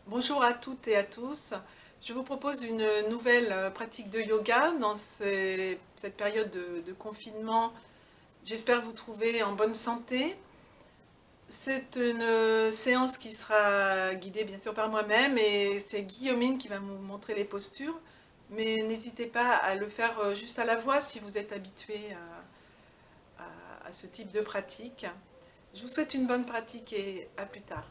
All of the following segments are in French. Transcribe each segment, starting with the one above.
Bonjour à toutes et à tous. Je vous propose une nouvelle pratique de yoga dans cette période de confinement. J'espère vous trouver en bonne santé. C'est une séance qui sera guidée bien sûr par moi-même et c'est Guillaumine qui va vous montrer les postures. Mais n'hésitez pas à le faire juste à la voix si vous êtes habitué à ce type de pratique. Je vous souhaite une bonne pratique et à plus tard.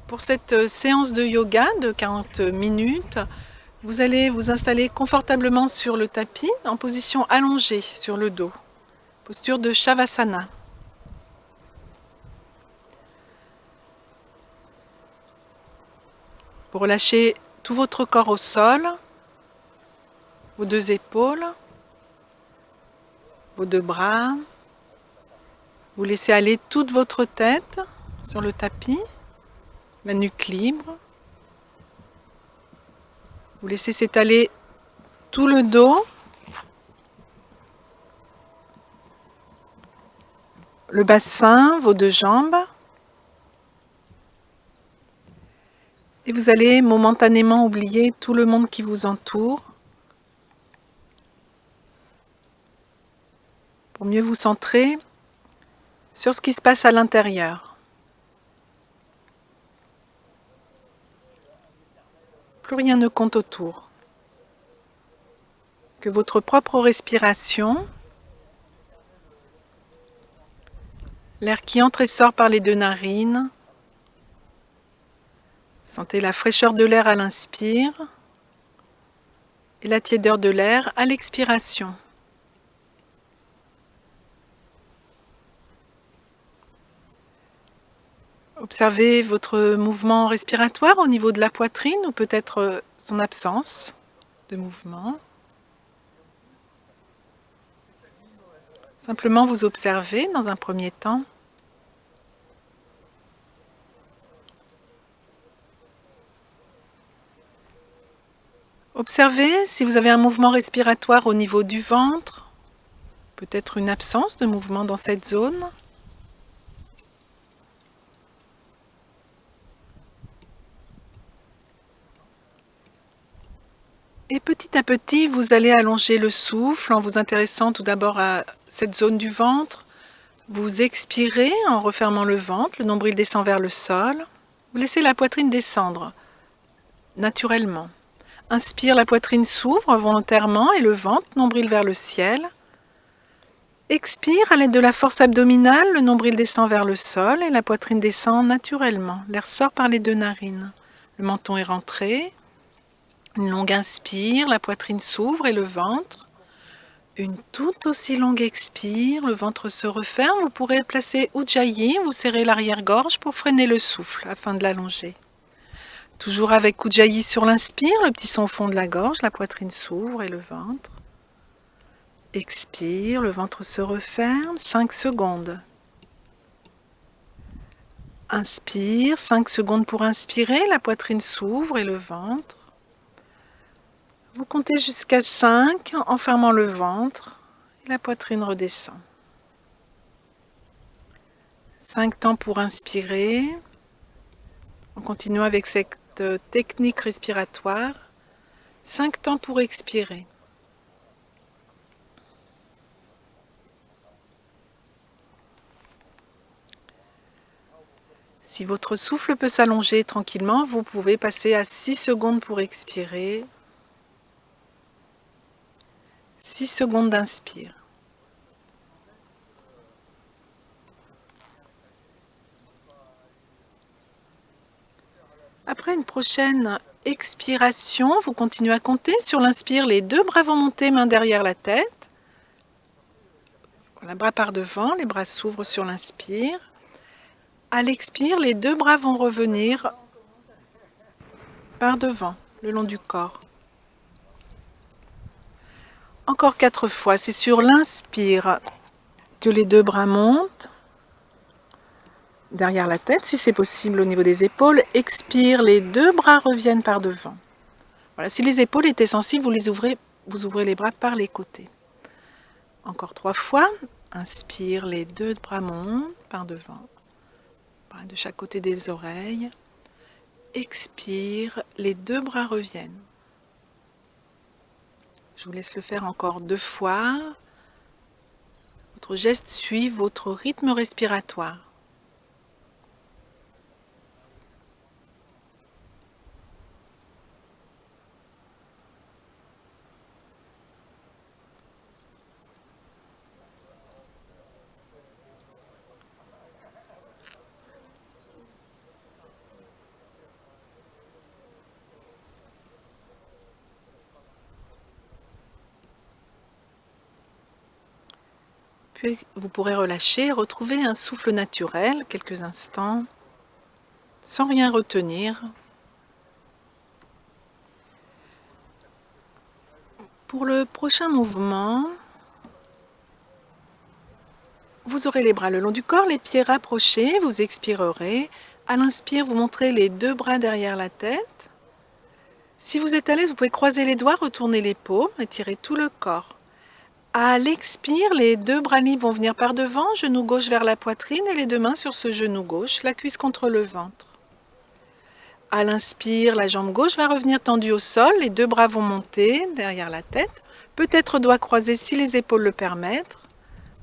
Pour cette séance de yoga de 40 minutes, vous allez vous installer confortablement sur le tapis en position allongée sur le dos, posture de Shavasana. Vous relâchez tout votre corps au sol, vos deux épaules, vos deux bras. Vous laissez aller toute votre tête sur le tapis, la nuque libre. Vous laissez s'étaler tout le dos, le bassin, vos deux jambes. Et vous allez momentanément oublier tout le monde qui vous entoure pour mieux vous centrer sur ce qui se passe à l'intérieur. Plus rien ne compte autour. Que votre propre respiration, l'air qui entre et sort par les deux narines, sentez la fraîcheur de l'air à l'inspire et la tiédeur de l'air à l'expiration. Observez votre mouvement respiratoire au niveau de la poitrine ou peut-être son absence de mouvement. Simplement vous observez dans un premier temps. Observez si vous avez un mouvement respiratoire au niveau du ventre, peut-être une absence de mouvement dans cette zone. Et petit à petit, vous allez allonger le souffle en vous intéressant tout d'abord à cette zone du ventre. Vous expirez en refermant le ventre, le nombril descend vers le sol. Vous laissez la poitrine descendre naturellement. Inspire, la poitrine s'ouvre volontairement et le ventre, nombril vers le ciel. Expire, à l'aide de la force abdominale, le nombril descend vers le sol et la poitrine descend naturellement. L'air sort par les deux narines. Le menton est rentré. Une longue inspire, la poitrine s'ouvre et le ventre. Une toute aussi longue expire, le ventre se referme. Vous pourrez placer Ujjayi, vous serrez l'arrière-gorge pour freiner le souffle afin de l'allonger. Toujours avec Ujjayi sur l'inspire, le petit son au fond de la gorge, la poitrine s'ouvre et le ventre. Expire, le ventre se referme, 5 secondes. Inspire, 5 secondes pour inspirer, la poitrine s'ouvre et le ventre. Vous comptez jusqu'à 5 en fermant le ventre et la poitrine redescend. 5 temps pour inspirer. En continuant avec cette technique respiratoire. 5 temps pour expirer. Si votre souffle peut s'allonger tranquillement, vous pouvez passer à 6 secondes pour expirer. 6 secondes d'inspire. Après une prochaine expiration, vous continuez à compter. Sur l'inspire, les deux bras vont monter, main derrière la tête. Voilà, bras par devant, les bras s'ouvrent sur l'inspire. À l'expire, les deux bras vont revenir par devant, le long du corps. Encore 4 fois, c'est sur l'inspire que les deux bras montent, derrière la tête, si c'est possible au niveau des épaules. Expire, les deux bras reviennent par devant. Voilà, si les épaules étaient sensibles, vous ouvrez les bras par les côtés. Encore 3 fois, inspire, les deux bras montent par devant, de chaque côté des oreilles. expire, les deux bras reviennent. Je vous laisse le faire encore 2 fois. Votre geste suit votre rythme respiratoire. Puis vous pourrez relâcher, retrouver un souffle naturel quelques instants, sans rien retenir. Pour le prochain mouvement, vous aurez les bras le long du corps, les pieds rapprochés, vous expirerez. À l'inspire, vous montrez les 2 bras derrière la tête. Si vous êtes à l'aise, vous pouvez croiser les doigts, retourner les paumes, étirer tout le corps. À l'expire, les 2 bras libres vont venir par devant, genou gauche vers la poitrine et les 2 mains sur ce genou gauche, la cuisse contre le ventre. À l'inspire, la jambe gauche va revenir tendue au sol, les 2 bras vont monter derrière la tête, peut-être doigts croisés si les épaules le permettent.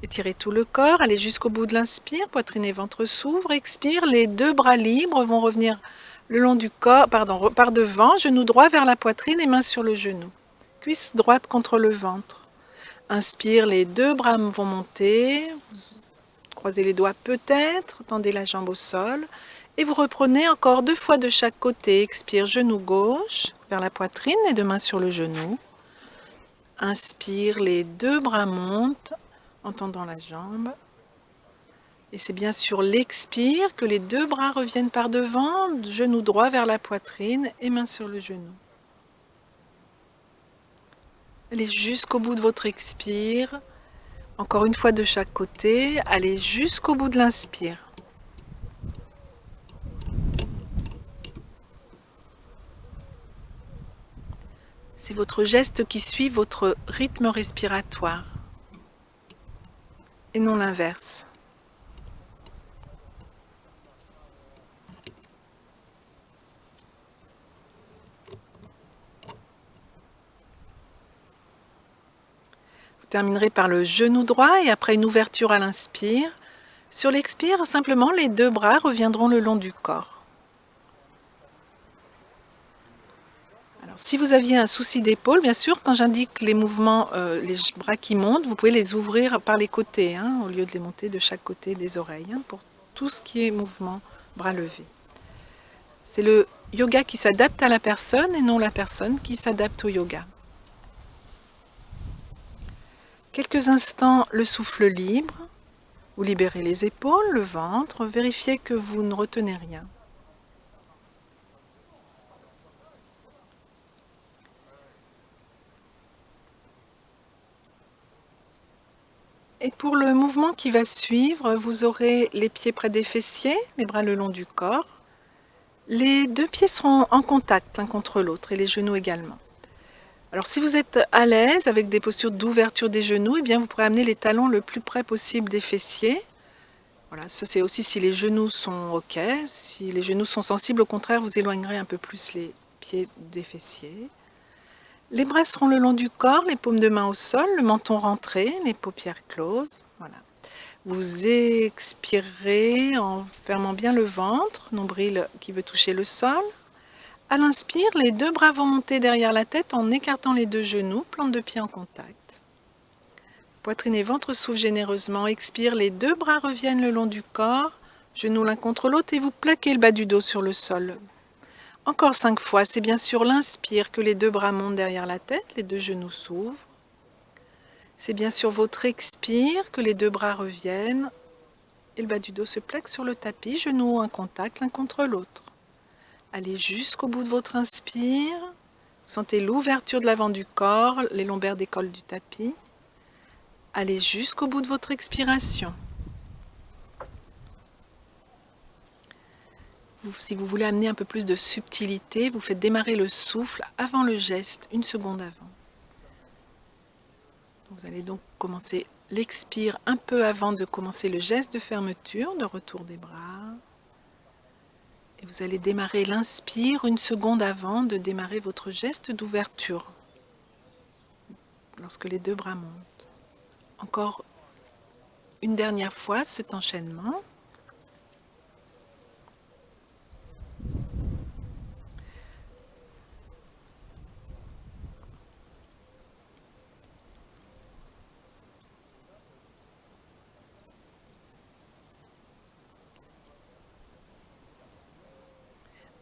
Étirez tout le corps, allez jusqu'au bout de l'inspire, poitrine et ventre s'ouvrent, expire, les 2 bras libres vont revenir le long du corps, par devant, genou droit vers la poitrine et main sur le genou. Cuisse droite contre le ventre. Inspire, les 2 bras vont monter, croisez les doigts peut-être, tendez la jambe au sol et vous reprenez encore 2 fois de chaque côté. Expire, genou gauche vers la poitrine et 2 mains sur le genou. Inspire, les 2 bras montent en tendant la jambe. Et c'est bien sur l'expire que les 2 bras reviennent par devant, genou droit vers la poitrine et main sur le genou. Allez jusqu'au bout de votre expire. Encore une fois de chaque côté. Allez jusqu'au bout de l'inspire. C'est votre geste qui suit votre rythme respiratoire. Et non l'inverse. Terminerez par le genou droit et après une ouverture à l'inspire. Sur l'expire, simplement les 2 bras reviendront le long du corps. Alors, si vous aviez un souci d'épaule, bien sûr, quand j'indique les mouvements, les bras qui montent, vous pouvez les ouvrir par les côtés, au lieu de les monter de chaque côté des oreilles, pour tout ce qui est mouvement bras levés. C'est le yoga qui s'adapte à la personne et non la personne qui s'adapte au yoga. Quelques instants, le souffle libre. Vous libérez les épaules, le ventre. Vérifiez que vous ne retenez rien. Et pour le mouvement qui va suivre, vous aurez les pieds près des fessiers, les bras le long du corps. Les 2 pieds seront en contact l'un contre l'autre et les genoux également. Alors si vous êtes à l'aise avec des postures d'ouverture des genoux, eh bien vous pourrez amener les talons le plus près possible des fessiers. Voilà, ça c'est aussi si les genoux sont OK. Si les genoux sont sensibles, au contraire, vous éloignerez un peu plus les pieds des fessiers. Les bras seront le long du corps, les paumes de main au sol, le menton rentré, les paupières closes. Voilà. Vous expirez en fermant bien le ventre, nombril qui veut toucher le sol. À l'inspire, les 2 bras vont monter derrière la tête en écartant les 2 genoux, plante de pied en contact. Poitrine et ventre s'ouvrent généreusement. Expire, les 2 bras reviennent le long du corps, genoux l'un contre l'autre et vous plaquez le bas du dos sur le sol. Encore 5 fois, c'est bien sûr l'inspire que les 2 bras montent derrière la tête, les 2 genoux s'ouvrent. C'est bien sûr votre expire que les 2 bras reviennent et le bas du dos se plaque sur le tapis, genoux en contact l'un contre l'autre. Allez jusqu'au bout de votre inspire. Sentez l'ouverture de l'avant du corps, les lombaires décollent du tapis. Allez jusqu'au bout de votre expiration. Si vous voulez amener un peu plus de subtilité, vous faites démarrer le souffle avant le geste, 1 seconde avant. Vous allez donc commencer l'expire un peu avant de commencer le geste de fermeture, de retour des bras. Et vous allez démarrer l'inspire 1 seconde avant de démarrer votre geste d'ouverture, lorsque les 2 bras montent. Encore une dernière fois cet enchaînement.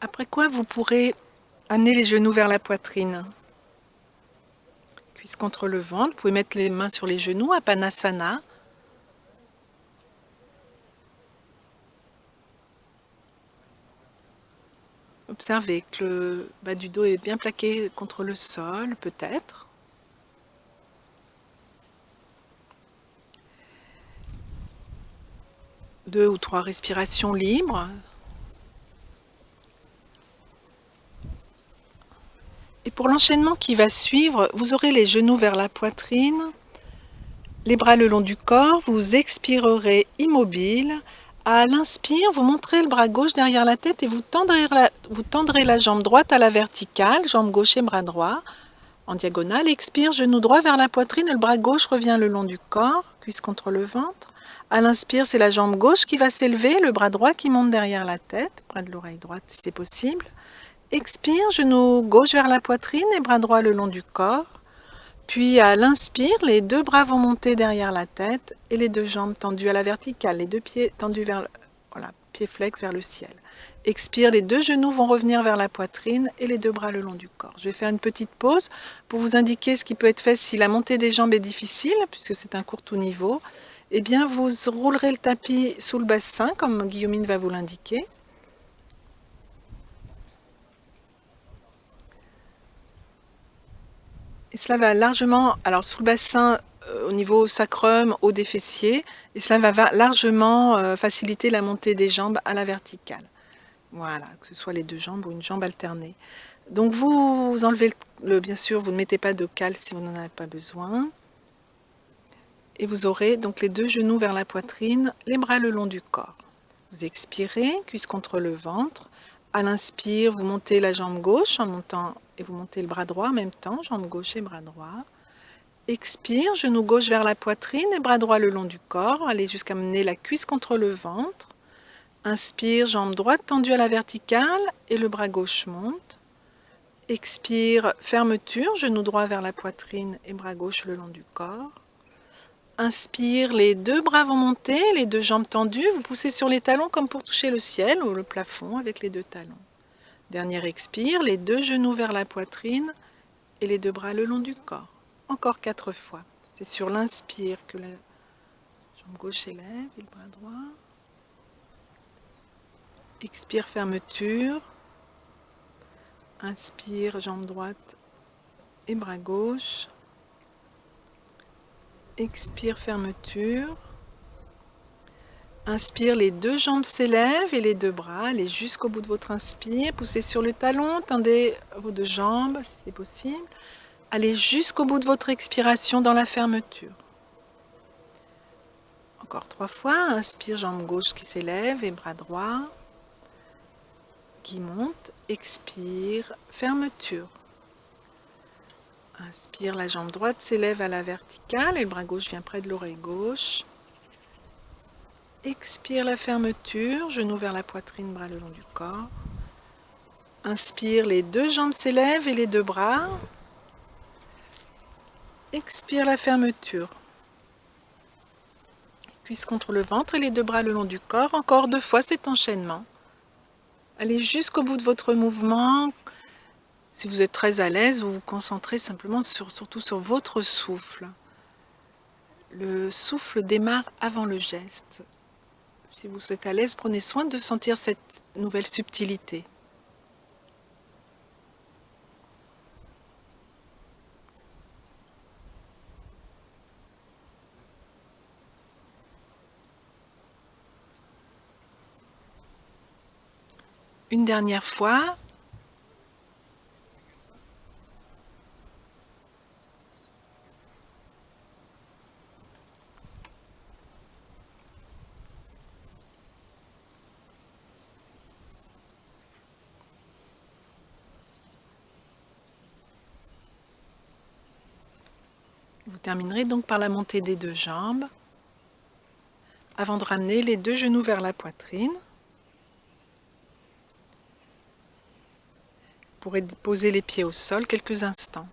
Après quoi, vous pourrez amener les genoux vers la poitrine. Cuisse contre le ventre. Vous pouvez mettre les mains sur les genoux, Apanasana. Observez que le bas du dos est bien plaqué contre le sol, peut-être. Deux ou trois respirations libres. Et pour l'enchaînement qui va suivre, vous aurez les genoux vers la poitrine, les bras le long du corps, vous expirerez immobile. À l'inspire, vous montrez le bras gauche derrière la tête et vous tendrez la jambe droite à la verticale, jambe gauche et bras droit en diagonale. Expire, genou droit vers la poitrine et le bras gauche revient le long du corps, cuisse contre le ventre. À l'inspire, c'est la jambe gauche qui va s'élever, le bras droit qui monte derrière la tête, près de l'oreille droite si c'est possible. Expire, genou gauche vers la poitrine et bras droit le long du corps. Puis à l'inspire, les 2 bras vont monter derrière la tête et les 2 jambes tendues à la verticale, les 2 pieds tendus vers pieds flex vers le ciel. Expire, les 2 genoux vont revenir vers la poitrine et les 2 bras le long du corps. Je vais faire une petite pause pour vous indiquer ce qui peut être fait si la montée des jambes est difficile, puisque c'est un court tout niveau. Eh bien, vous roulerez le tapis sous le bassin, comme Guillaumine va vous l'indiquer. Et cela va largement, alors sous le bassin, au niveau sacrum, haut des fessiers, et cela va largement faciliter la montée des jambes à la verticale. Voilà, que ce soit les 2 jambes ou une jambe alternée. Donc vous enlevez bien sûr, vous ne mettez pas de cale si vous n'en avez pas besoin. Et vous aurez donc les 2 genoux vers la poitrine, les bras le long du corps. Vous expirez, cuisse contre le ventre. À l'inspire, vous montez la jambe gauche en montant et vous montez le bras droit en même temps, jambe gauche et bras droit. Expire, genou gauche vers la poitrine et bras droit le long du corps. Allez jusqu'à mener la cuisse contre le ventre. Inspire, jambe droite tendue à la verticale et le bras gauche monte. Expire, fermeture, genou droit vers la poitrine et bras gauche le long du corps. Inspire, les 2 bras vont monter, les 2 jambes tendues. Vous poussez sur les talons comme pour toucher le ciel ou le plafond avec les 2 talons. Dernier expire, les 2 genoux vers la poitrine et les 2 bras le long du corps. Encore 4 fois. C'est sur l'inspire que la jambe gauche s'élève et le bras droit. Expire, fermeture. Inspire, jambe droite et bras gauche. Expire, fermeture. Inspire, les 2 jambes s'élèvent et les 2 bras. Allez jusqu'au bout de votre inspire. Poussez sur le talon, tendez vos 2 jambes si c'est possible. Allez jusqu'au bout de votre expiration dans la fermeture. Encore 3 fois. Inspire, jambe gauche qui s'élève et bras droit qui monte. Expire, fermeture. Inspire, la jambe droite s'élève à la verticale et le bras gauche vient près de l'oreille gauche. Expire, la fermeture, genou vers la poitrine, bras le long du corps. Inspire, les 2 jambes s'élèvent et les 2 bras. Expire, la fermeture. Cuisse contre le ventre et les 2 bras le long du corps. Encore 2 fois cet enchaînement. Allez jusqu'au bout de votre mouvement. Si vous êtes très à l'aise, vous vous concentrez simplement surtout sur votre souffle. Le souffle démarre avant le geste. Si vous êtes à l'aise, prenez soin de sentir cette nouvelle subtilité. Une dernière fois. Vous terminerez donc par la montée des deux jambes, avant de ramener les deux genoux vers la poitrine. Vous pourrez poser les pieds au sol quelques instants.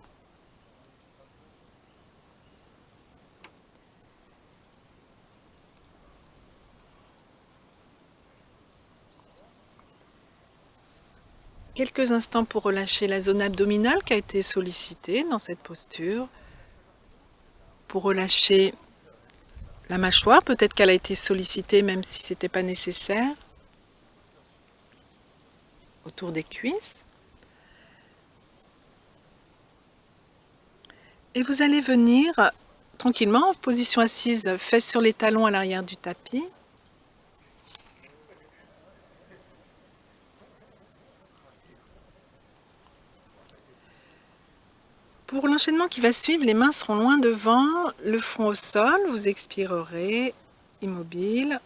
Quelques instants pour relâcher la zone abdominale qui a été sollicitée dans cette posture. Pour relâcher la mâchoire, peut-être qu'elle a été sollicitée même si ce n'était pas nécessaire. Autour des cuisses. Et vous allez venir tranquillement en position assise, fesses sur les talons à l'arrière du tapis. Pour l'enchaînement qui va suivre, les mains seront loin devant, le front au sol, vous expirerez, immobile.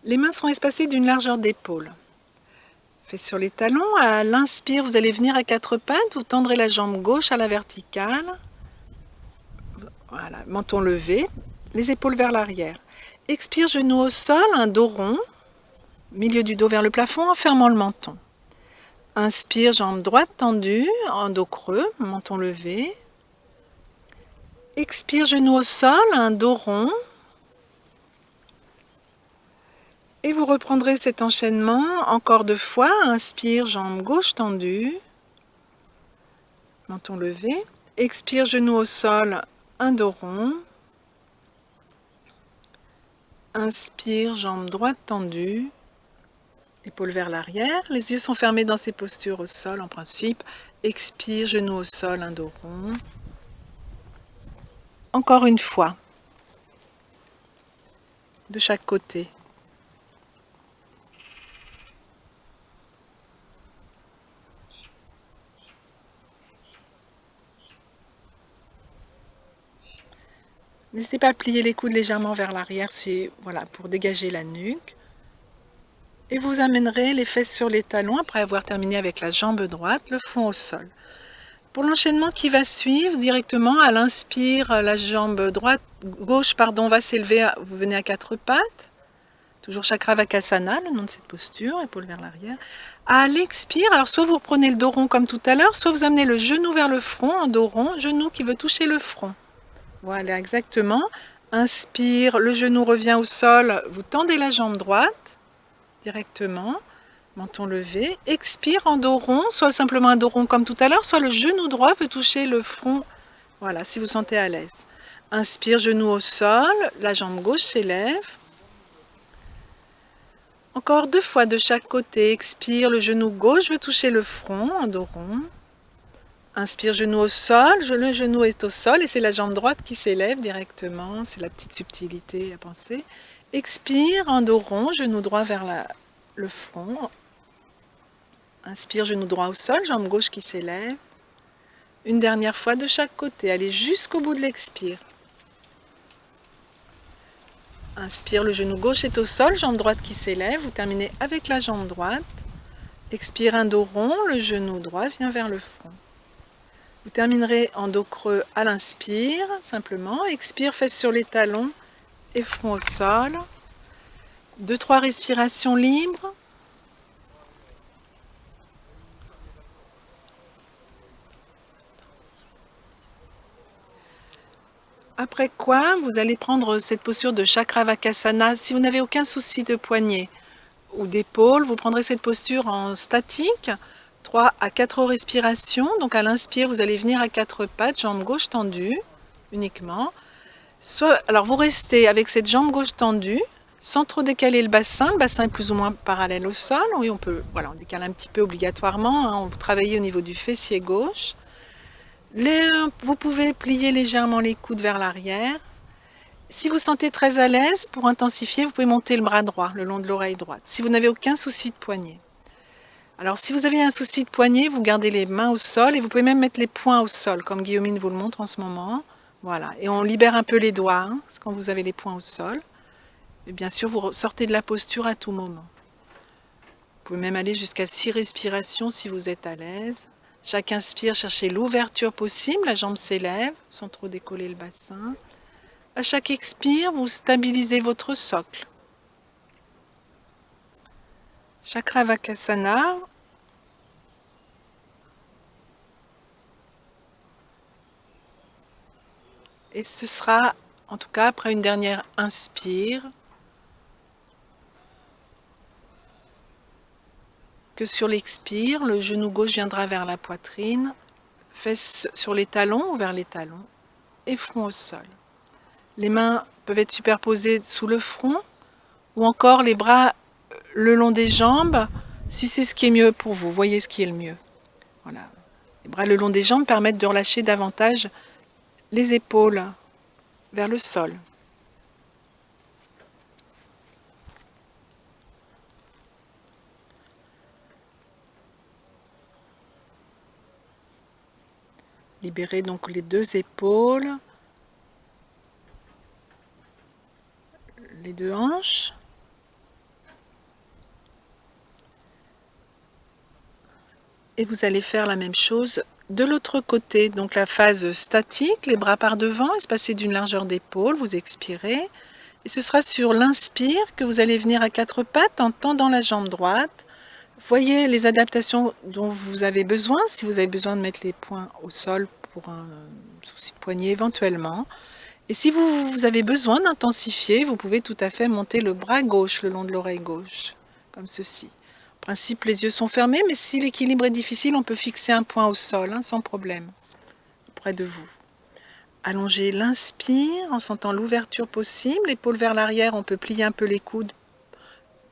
Les mains seront espacées d'une largeur d'épaule. Fesses sur les talons, à l'inspire, vous allez venir à quatre pattes, vous tendrez la jambe gauche à la verticale. Voilà, menton levé, les épaules vers l'arrière. Expire, genou au sol, un dos rond, milieu du dos vers le plafond en fermant le menton. Inspire, jambe droite tendue, en dos creux, menton levé. Expire, genou au sol, un dos rond. Et vous reprendrez cet enchaînement encore deux fois. Inspire, jambe gauche tendue, menton levé. Expire, genou au sol, un dos rond. Inspire, jambe droite tendue. Épaules vers l'arrière, les yeux sont fermés dans ces postures au sol en principe. Expire, genou au sol, un dos rond. Encore une fois, de chaque côté. N'hésitez pas à plier les coudes légèrement vers l'arrière voilà, pour dégager la nuque. Et vous amènerez les fesses sur les talons après avoir terminé avec la jambe droite, le front au sol. Pour l'enchaînement qui va suivre, directement à l'inspire, la jambe gauche va s'élever, vous venez à quatre pattes. Toujours Chakravakasana, le nom de cette posture, épaules vers l'arrière. À l'expire, alors soit vous reprenez le dos rond comme tout à l'heure, soit vous amenez le genou vers le front en dos rond, genou qui veut toucher le front. Voilà, exactement. Inspire, le genou revient au sol, vous tendez la jambe droite. Directement, menton levé, expire en dos rond, soit simplement un dos rond comme tout à l'heure, soit le genou droit veut toucher le front, voilà, si vous sentez à l'aise. Inspire, genou au sol, la jambe gauche s'élève. Encore deux fois de chaque côté, expire, le genou gauche veut toucher le front en dos rond. Inspire, genou au sol, le genou est au sol et c'est la jambe droite qui s'élève directement, c'est la petite subtilité à penser. Expire, en dos rond, genou droit vers le front. Inspire, genou droit au sol, jambe gauche qui s'élève. Une dernière fois de chaque côté, allez jusqu'au bout de l'expire. Inspire, le genou gauche est au sol, jambe droite qui s'élève. Vous terminez avec la jambe droite. Expire, un dos rond, le genou droit vient vers le front. Vous terminerez en dos creux à l'inspire, simplement. Expire, fesses sur les talons et front au sol. 2-3 respirations libres. Après quoi, vous allez prendre cette posture de Chakravakasana. Si vous n'avez aucun souci de poignet ou d'épaule, vous prendrez cette posture en statique. 3 à 4 respirations. Donc à l'inspire, vous allez venir à quatre pattes, jambe gauche tendue uniquement. Alors vous restez avec cette jambe gauche tendue, sans trop décaler le bassin. Le bassin est plus ou moins parallèle au sol. Oui, on décale un petit peu obligatoirement. On va travailler au niveau du fessier gauche. Vous pouvez plier légèrement les coudes vers l'arrière. Si vous sentez très à l'aise, pour intensifier, vous pouvez monter le bras droit le long de l'oreille droite. Si vous n'avez aucun souci de poignet. Alors si vous avez un souci de poignet, vous gardez les mains au sol et vous pouvez même mettre les poings au sol, comme Guillaumine vous le montre en ce moment. Voilà, et on libère un peu les doigts quand vous avez les poings au sol. Et bien sûr, vous sortez de la posture à tout moment. Vous pouvez même aller jusqu'à 6 respirations si vous êtes à l'aise. Chaque inspire, cherchez l'ouverture possible, la jambe s'élève sans trop décoller le bassin. À chaque expire, vous stabilisez votre socle. Chakravakasana. Et ce sera, en tout cas, après une dernière inspire, que sur l'expire, le genou gauche viendra vers la poitrine, fesses sur les talons ou vers les talons, et front au sol. Les mains peuvent être superposées sous le front, ou encore les bras le long des jambes, si c'est ce qui est mieux pour vous. Voyez ce qui est le mieux. Voilà. Les bras le long des jambes permettent de relâcher davantage les épaules vers le sol. Libérez donc les deux épaules, les deux hanches. Et vous allez faire la même chose de l'autre côté. Donc la phase statique, les bras par devant, espacés d'une largeur d'épaule, vous expirez. Et ce sera sur l'inspire que vous allez venir à quatre pattes en tendant la jambe droite. Voyez les adaptations dont vous avez besoin, si vous avez besoin de mettre les poings au sol pour un souci de poignet éventuellement. Et si vous avez besoin d'intensifier, vous pouvez tout à fait monter le bras gauche le long de l'oreille gauche, comme ceci. En principe, les yeux sont fermés, mais si l'équilibre est difficile, on peut fixer un point au sol, sans problème, près de vous. Allongez l'inspire en sentant l'ouverture possible, épaule vers l'arrière, on peut plier un peu les coudes,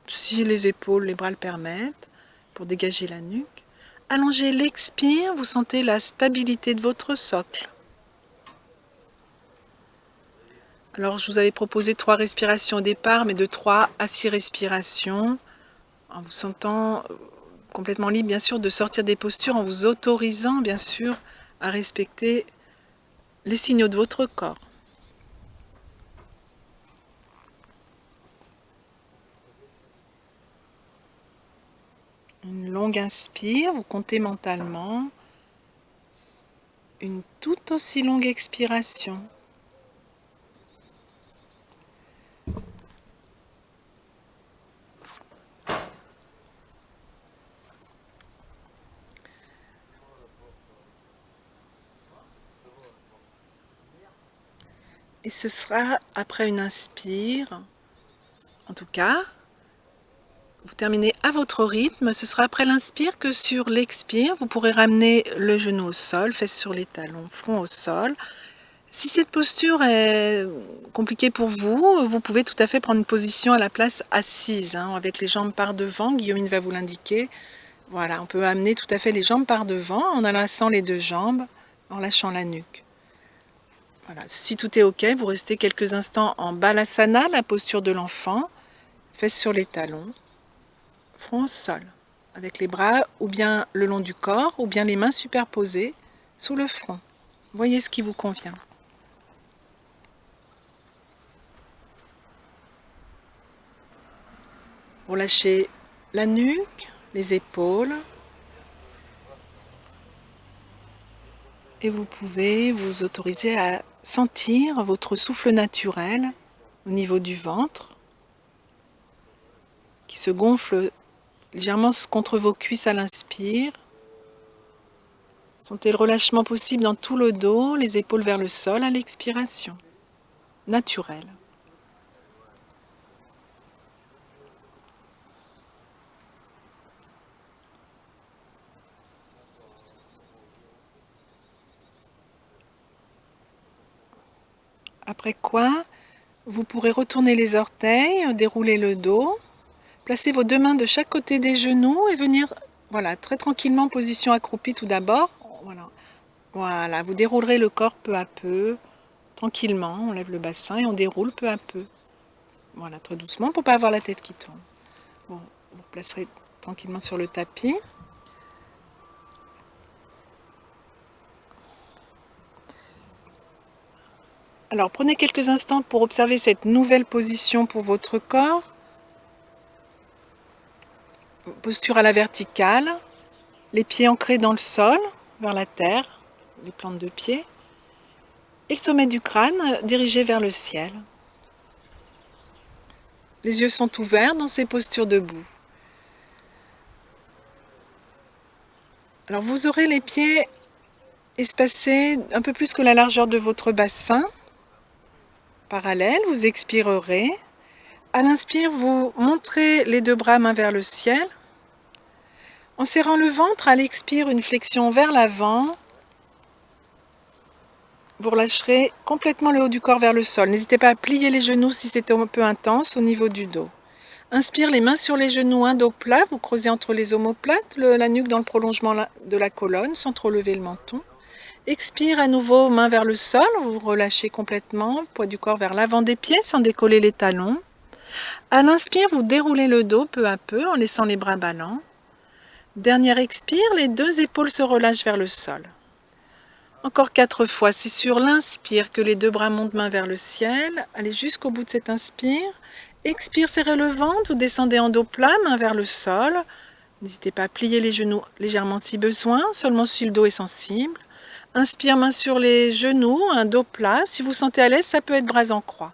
si les épaules, les bras le permettent, pour dégager la nuque. Allongez l'expire, vous sentez la stabilité de votre socle. Alors, je vous avais proposé 3 respirations au départ, mais de 3 à 6 respirations, en vous sentant complètement libre, bien sûr, de sortir des postures, en vous autorisant, bien sûr, à respecter les signaux de votre corps. Une longue inspire, vous comptez mentalement. Une toute aussi longue expiration. Et ce sera après une inspire, en tout cas, vous terminez à votre rythme, ce sera après l'inspire que sur l'expire, vous pourrez ramener le genou au sol, fesses sur les talons, front au sol. Si cette posture est compliquée pour vous, vous pouvez tout à fait prendre une position à la place assise, avec les jambes par devant, Guillaume va vous l'indiquer. Voilà, on peut amener tout à fait les jambes par devant en enlaçant les deux jambes, en lâchant la nuque. Voilà. Si tout est ok, vous restez quelques instants en balasana, la posture de l'enfant, fesses sur les talons, front au sol, avec les bras ou bien le long du corps, ou bien les mains superposées sous le front. Voyez ce qui vous convient. Relâchez la nuque, les épaules, et vous pouvez vous autoriser à sentir votre souffle naturel au niveau du ventre qui se gonfle légèrement contre vos cuisses à l'inspire. Sentez le relâchement possible dans tout le dos, les épaules vers le sol à l'expiration. Naturel. Après quoi, vous pourrez retourner les orteils, dérouler le dos, placer vos deux mains de chaque côté des genoux et venir, voilà, très tranquillement en position accroupie tout d'abord. Voilà, vous déroulerez le corps peu à peu, tranquillement, on lève le bassin et on déroule peu à peu. Voilà, très doucement pour ne pas avoir la tête qui tourne. Bon, vous placerez tranquillement sur le tapis. Alors, prenez quelques instants pour observer cette nouvelle position pour votre corps. Posture à la verticale, les pieds ancrés dans le sol, vers la terre, les plantes de pied, et le sommet du crâne dirigé vers le ciel. Les yeux sont ouverts dans ces postures debout. Alors vous aurez les pieds espacés un peu plus que la largeur de votre bassin. Parallèle, vous expirerez. À l'inspire, vous montrez les deux bras main vers le ciel. En serrant le ventre, à l'expire, une flexion vers l'avant. Vous relâcherez complètement le haut du corps vers le sol. N'hésitez pas à plier les genoux si c'était un peu intense au niveau du dos. Inspire, les mains sur les genoux, un dos plat. Vous creusez entre les omoplates, la nuque dans le prolongement de la colonne, sans trop lever le menton. Expire à nouveau, main vers le sol. Vous relâchez complètement, poids du corps vers l'avant des pieds sans décoller les talons. À l'inspire, vous déroulez le dos peu à peu en laissant les bras ballants. Dernière expire, les deux épaules se relâchent vers le sol. Encore 4 fois, c'est sur l'inspire que les deux bras montent main vers le ciel. Allez jusqu'au bout de cet inspire. Expire, serrez le ventre, vous descendez en dos plat, main vers le sol. N'hésitez pas à plier les genoux légèrement si besoin, seulement si le dos est sensible. Inspire, main sur les genoux, un dos plat. Si vous sentez à l'aise, ça peut être bras en croix.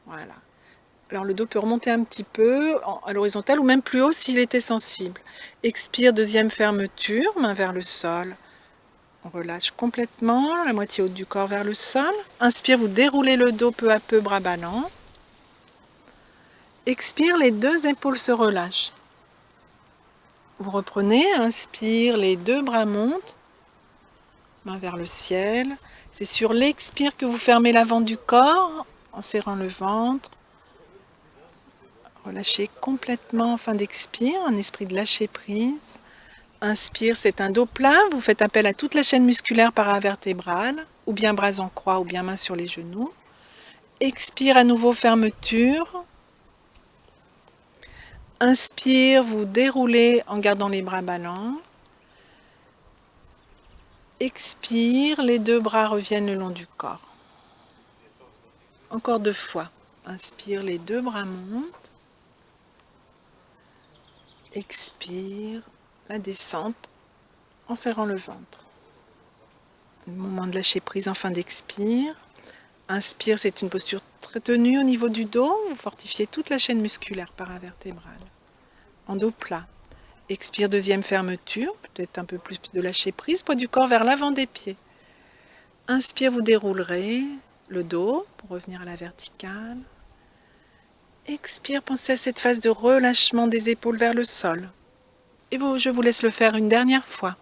Voilà. Alors le dos peut remonter un petit peu à l'horizontale ou même plus haut s'il était sensible. Expire, deuxième fermeture, main vers le sol. On relâche complètement, la moitié haute du corps vers le sol. Inspire, vous déroulez le dos peu à peu, bras ballants. Expire, les deux épaules se relâchent. Vous reprenez, inspire, les deux bras montent, main vers le ciel. C'est sur l'expire que vous fermez l'avant du corps en serrant le ventre. Relâchez complètement en fin d'expire, un esprit de lâcher prise. Inspire, c'est un dos plat, vous faites appel à toute la chaîne musculaire paravertébrale, ou bien bras en croix, ou bien mains sur les genoux. Expire, à nouveau fermeture. Inspire, vous déroulez en gardant les bras ballants. Expire, les deux bras reviennent le long du corps. Encore 2 fois. Inspire, les deux bras montent. Expire, la descente en serrant le ventre. Le moment de lâcher prise en fin d'expire. Inspire, c'est une posture très tenue au niveau du dos. Vous fortifiez toute la chaîne musculaire paravertébrale. En dos plat. Expire, deuxième fermeture. Peut-être un peu plus de lâcher prise. Poids du corps vers l'avant des pieds. Inspire, vous déroulerez le dos pour revenir à la verticale. Expire, pensez à cette phase de relâchement des épaules vers le sol. Et je vous laisse le faire une dernière fois.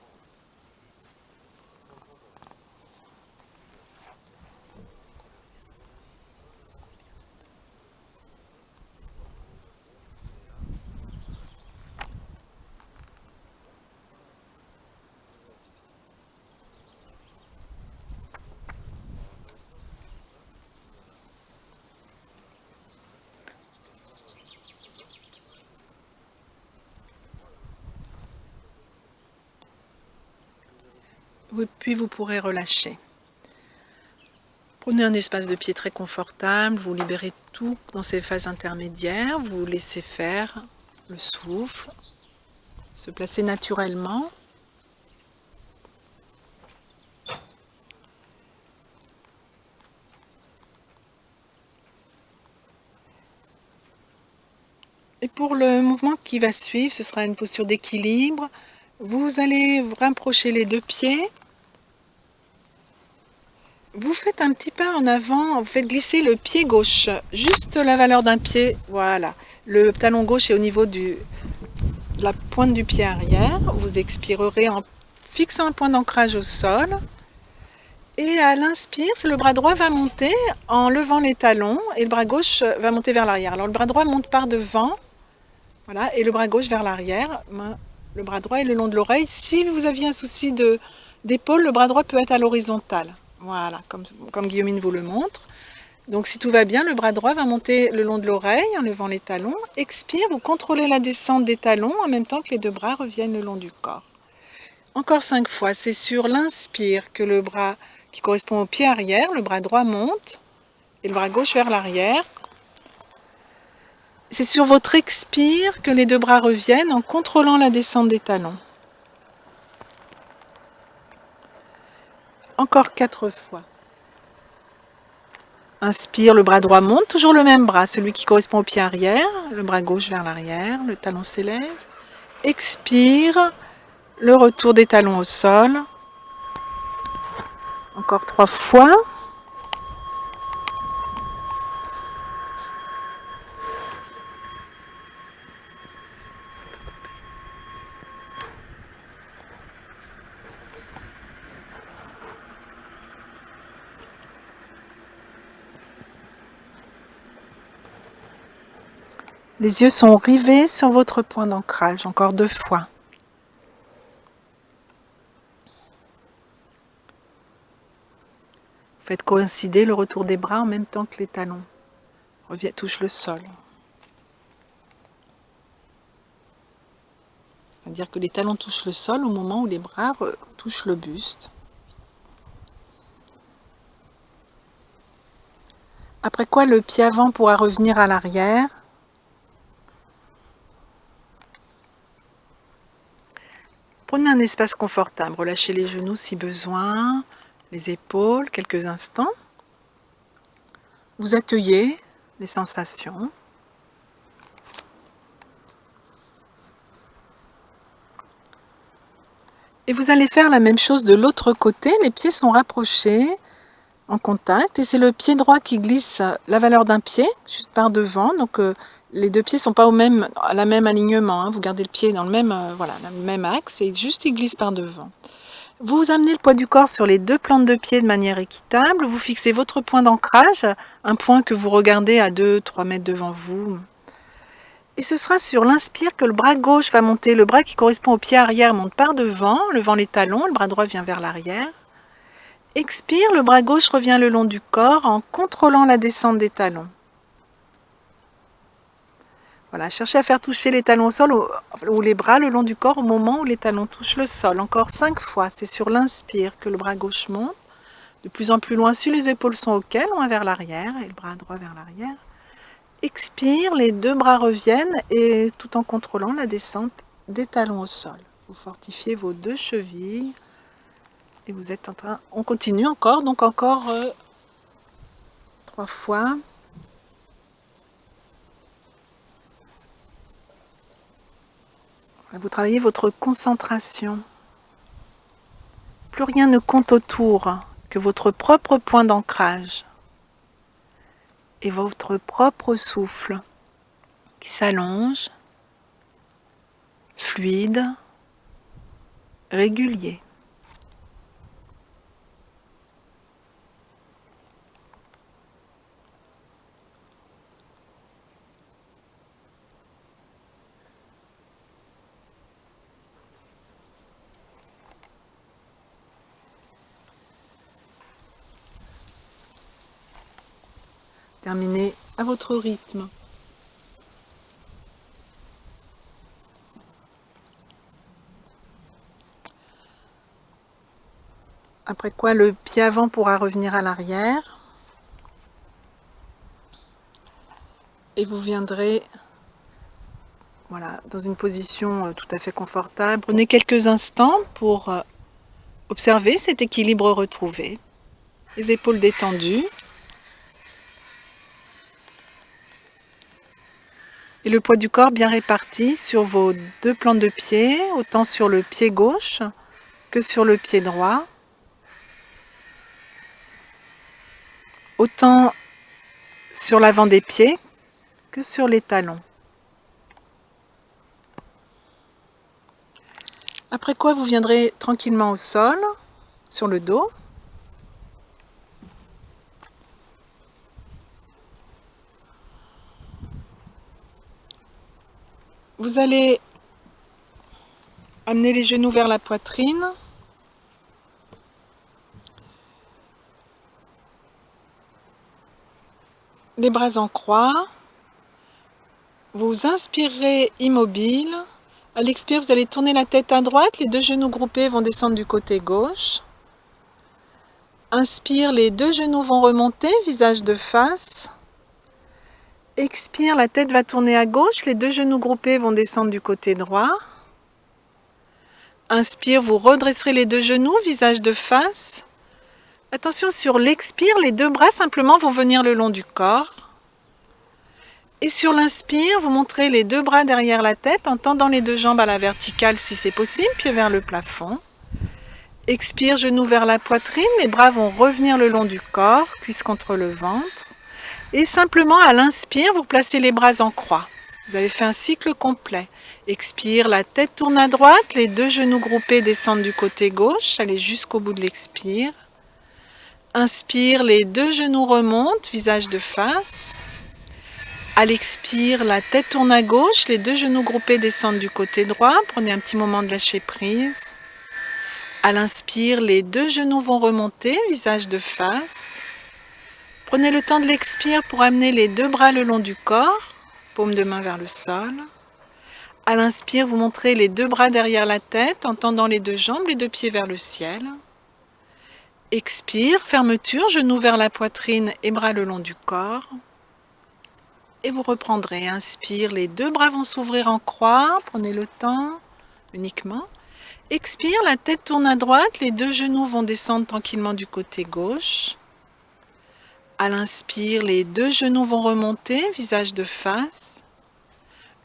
Puis vous pourrez relâcher. Prenez un espace de pied très confortable, vous libérez tout dans ces phases intermédiaires, vous laissez faire le souffle, se placer naturellement. Et pour le mouvement qui va suivre, ce sera une posture d'équilibre. Vous allez rapprocher les deux pieds. Vous faites un petit pas en avant, vous faites glisser le pied gauche, juste la valeur d'un pied, voilà. Le talon gauche est au niveau de la pointe du pied arrière. Vous expirerez en fixant un point d'ancrage au sol. Et à l'inspire, le bras droit va monter en levant les talons et le bras gauche va monter vers l'arrière. Alors le bras droit monte par devant, voilà, et le bras gauche vers l'arrière. Le bras droit est le long de l'oreille. Si vous aviez un souci d'épaule, le bras droit peut être à l'horizontale. Voilà, comme Guillaumine vous le montre. Donc si tout va bien, le bras droit va monter le long de l'oreille en levant les talons. Expire, vous contrôlez la descente des talons en même temps que les deux bras reviennent le long du corps. Encore 5 fois, c'est sur l'inspire que le bras qui correspond au pied arrière, le bras droit monte et le bras gauche vers l'arrière. C'est sur votre expire que les deux bras reviennent en contrôlant la descente des talons. Encore 4 fois. Inspire, le bras droit monte, toujours le même bras, celui qui correspond au pied arrière, le bras gauche vers l'arrière, le talon s'élève. Expire, le retour des talons au sol. Encore 3 fois. Les yeux sont rivés sur votre point d'ancrage, encore 2 fois. Faites coïncider le retour des bras en même temps que les talons touchent le sol. C'est-à-dire que les talons touchent le sol au moment où les bras touchent le buste. Après quoi, le pied avant pourra revenir à l'arrière. Prenez un espace confortable, relâchez les genoux si besoin, les épaules, quelques instants. Vous accueillez les sensations. Et vous allez faire la même chose de l'autre côté, les pieds sont rapprochés, en contact, et c'est le pied droit qui glisse la valeur d'un pied, juste par devant, donc les 2 pieds ne sont pas à la même alignement, hein. Vous gardez le pied dans le même, le même axe, et juste il glisse par devant. Vous amenez le poids du corps sur les 2 plantes de pied de manière équitable, vous fixez votre point d'ancrage, un point que vous regardez à 2-3 mètres devant vous. Et ce sera sur l'inspire que le bras gauche va monter, le bras qui correspond au pied arrière monte par devant, levant les talons, le bras droit vient vers l'arrière. Expire, le bras gauche revient le long du corps en contrôlant la descente des talons. Voilà, cherchez à faire toucher les talons au sol ou les bras le long du corps au moment où les talons touchent le sol. Encore 5 fois, c'est sur l'inspire que le bras gauche monte. De plus en plus loin, si les épaules sont OK, loin vers l'arrière et le bras droit vers l'arrière. Expire, les 2 bras reviennent et tout en contrôlant la descente des talons au sol. Vous fortifiez vos 2 chevilles et vous êtes en train... On continue encore, donc encore 3 fois. Vous travaillez votre concentration. Plus rien ne compte autour que votre propre point d'ancrage et votre propre souffle qui s'allonge, fluide, régulier. Terminez à votre rythme. Après quoi, le pied avant pourra revenir à l'arrière. Et vous viendrez dans une position tout à fait confortable. Prenez quelques instants pour observer cet équilibre retrouvé. Les épaules détendues. Et le poids du corps bien réparti sur vos 2 plantes de pied, autant sur le pied gauche que sur le pied droit. Autant sur l'avant des pieds que sur les talons. Après quoi, vous viendrez tranquillement au sol, sur le dos. Vous allez amener les genoux vers la poitrine. Les bras en croix. Vous inspirez immobile. À l'expire, vous allez tourner la tête à droite. Les 2 genoux groupés vont descendre du côté gauche. Inspire, les 2 genoux vont remonter, visage de face. Expire, la tête va tourner à gauche. Les 2 genoux groupés vont descendre du côté droit. Inspire, vous redresserez les 2 genoux, visage de face. Attention, sur l'expire, les deux bras simplement vont venir le long du corps. Et sur l'inspire, vous montrez les deux bras derrière la tête en tendant les deux jambes à la verticale si c'est possible, pieds vers le plafond. Expire, genoux vers la poitrine, les bras vont revenir le long du corps, cuisses contre le ventre. Et simplement à l'inspire, vous placez les bras en croix. Vous avez fait un cycle complet. Expire, la tête tourne à droite, les deux genoux groupés descendent du côté gauche, allez jusqu'au bout de l'expire. Inspire, les deux genoux remontent, visage de face. À l'expire, la tête tourne à gauche, les deux genoux groupés descendent du côté droit. Prenez un petit moment de lâcher prise. À l'inspire, les deux genoux vont remonter, visage de face. Prenez le temps de l'expire pour amener les deux bras le long du corps, paume de main vers le sol. À l'inspire, vous montrez les deux bras derrière la tête en tendant les deux jambes, les deux pieds vers le ciel. Expire, fermeture, genoux vers la poitrine et bras le long du corps. Et vous reprendrez. Inspire, les deux bras vont s'ouvrir en croix. Prenez le temps uniquement. Expire, la tête tourne à droite. Les deux genoux vont descendre tranquillement du côté gauche. À l'inspire, les deux genoux vont remonter, visage de face.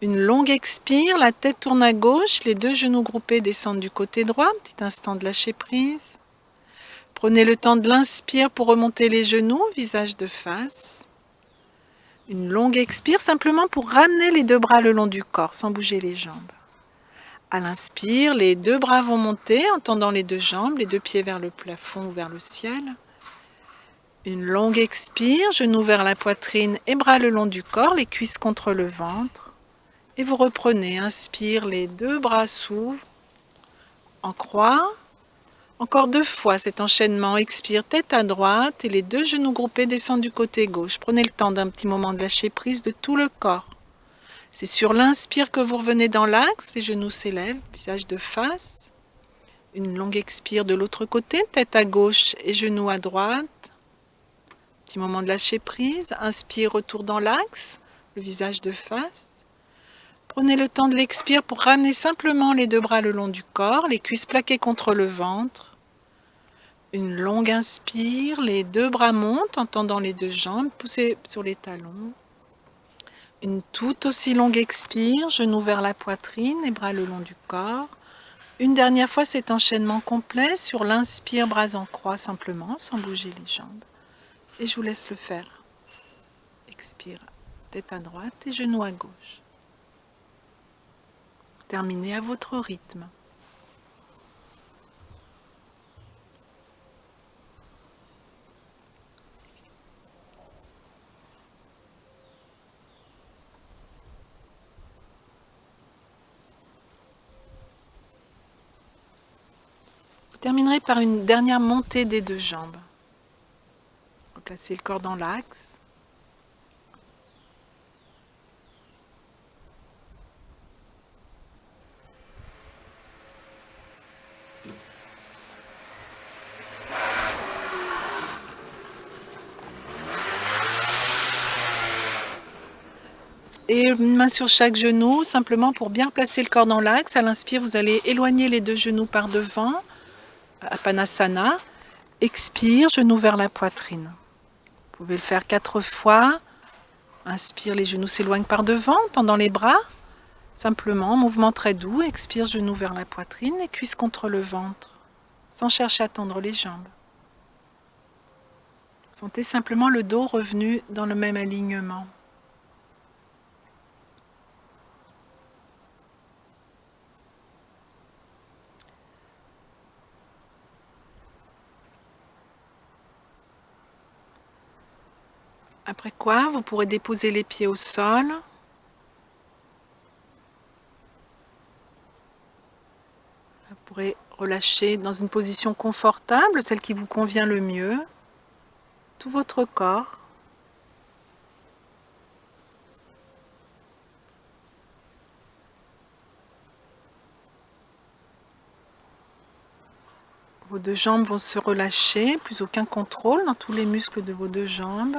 Une longue expire, la tête tourne à gauche. Les deux genoux groupés descendent du côté droit. Petit instant de lâcher prise. Prenez le temps de l'inspire pour remonter les genoux, visage de face. Une longue expire simplement pour ramener les deux bras le long du corps sans bouger les jambes. À l'inspire, les deux bras vont monter en tendant les deux jambes, les deux pieds vers le plafond ou vers le ciel. Une longue expire, genoux vers la poitrine et bras le long du corps, les cuisses contre le ventre. Et vous reprenez, inspire, les deux bras s'ouvrent en croix. Encore deux fois cet enchaînement, expire tête à droite et les deux genoux groupés descendent du côté gauche. Prenez le temps d'un petit moment de lâcher prise de tout le corps. C'est sur l'inspire que vous revenez dans l'axe, les genoux s'élèvent, visage de face. Une longue expire de l'autre côté, tête à gauche et genoux à droite. Petit moment de lâcher prise, inspire, retour dans l'axe, le visage de face. Prenez le temps de l'expire pour ramener simplement les deux bras le long du corps, les cuisses plaquées contre le ventre. Une longue inspire, les deux bras montent en tendant les deux jambes, poussez sur les talons. Une toute aussi longue expire, genoux vers la poitrine, les bras le long du corps. Une dernière fois cet enchaînement complet sur l'inspire, bras en croix simplement, sans bouger les jambes. Et je vous laisse le faire. Expire, tête à droite et genoux à gauche. Terminez à votre rythme. Vous terminerez par une dernière montée des deux jambes. Replacez le corps dans l'axe. Et une main sur chaque genou, simplement pour bien placer le corps dans l'axe. À l'inspire, vous allez éloigner les deux genoux par devant, Apanasana. Expire, genoux vers la poitrine. Vous pouvez le faire 4 fois. Inspire, les genoux s'éloignent par devant, tendant les bras. Simplement, mouvement très doux. Expire, genoux vers la poitrine et cuisses contre le ventre, sans chercher à tendre les jambes. Sentez simplement le dos revenu dans le même alignement. Après quoi, vous pourrez déposer les pieds au sol. Vous pourrez relâcher dans une position confortable, celle qui vous convient le mieux, tout votre corps. Vos deux jambes vont se relâcher, plus aucun contrôle dans tous les muscles de vos deux jambes.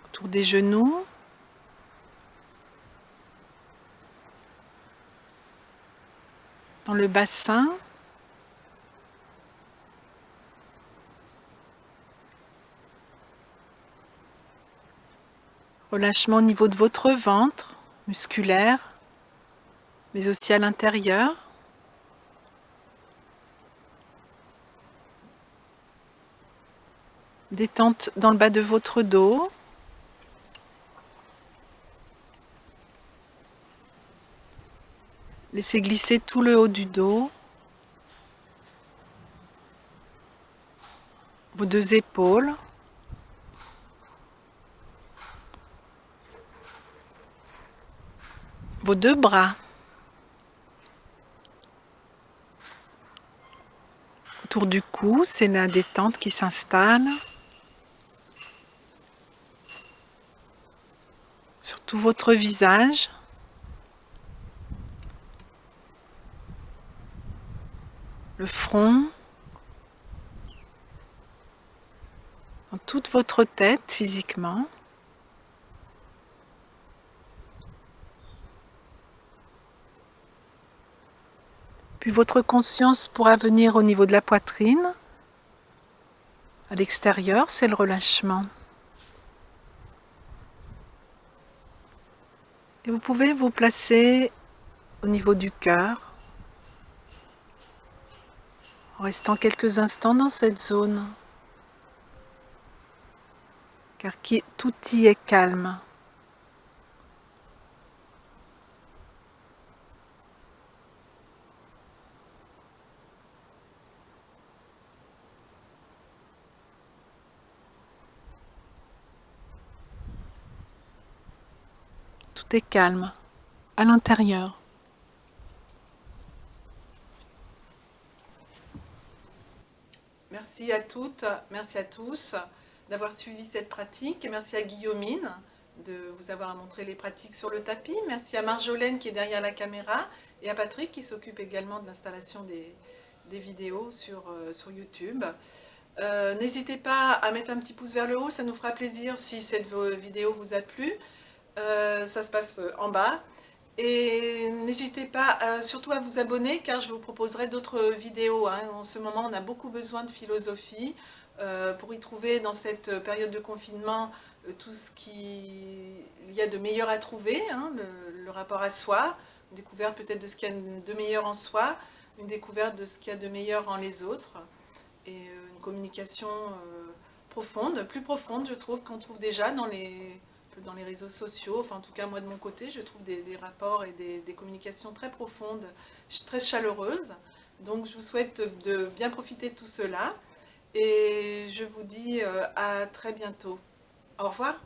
Autour des genoux. dans le bassin. Relâchement au niveau de votre ventre, musculaire, mais aussi à l'intérieur. Détente dans le bas de votre dos. Laissez glisser tout le haut du dos. Vos deux épaules. Vos deux bras. Autour du cou, c'est la détente qui s'installe. Sur tout votre visage. Le front. Dans toute votre tête physiquement. Puis votre conscience pourra venir au niveau de la poitrine. À l'extérieur, c'est le relâchement. Et vous pouvez vous placer au niveau du cœur, en restant quelques instants dans cette zone, car tout y est calme. Tout est calme à l'intérieur. Merci à toutes, merci à tous d'avoir suivi cette pratique. Merci à Guillaumine de vous avoir montré les pratiques sur le tapis. Merci à Marjolaine qui est derrière la caméra et à Patrick qui s'occupe également de l'installation des vidéos sur YouTube. N'hésitez pas à mettre un petit pouce vers le haut, ça nous fera plaisir si cette vidéo vous a plu. Ça se passe en bas. Et n'hésitez pas surtout à vous abonner car je vous proposerai d'autres vidéos. En ce moment, on a beaucoup besoin de philosophie pour y trouver dans cette période de confinement tout ce qu'il y a de meilleur à trouver, le rapport à soi, une découverte peut-être de ce qu'il y a de meilleur en soi, une découverte de ce qu'il y a de meilleur en les autres et une communication profonde, plus profonde je trouve qu'on trouve déjà dans les réseaux sociaux, enfin en tout cas moi de mon côté, je trouve des rapports et des communications très profondes, très chaleureuses. Donc je vous souhaite de bien profiter de tout cela et je vous dis à très bientôt. Au revoir.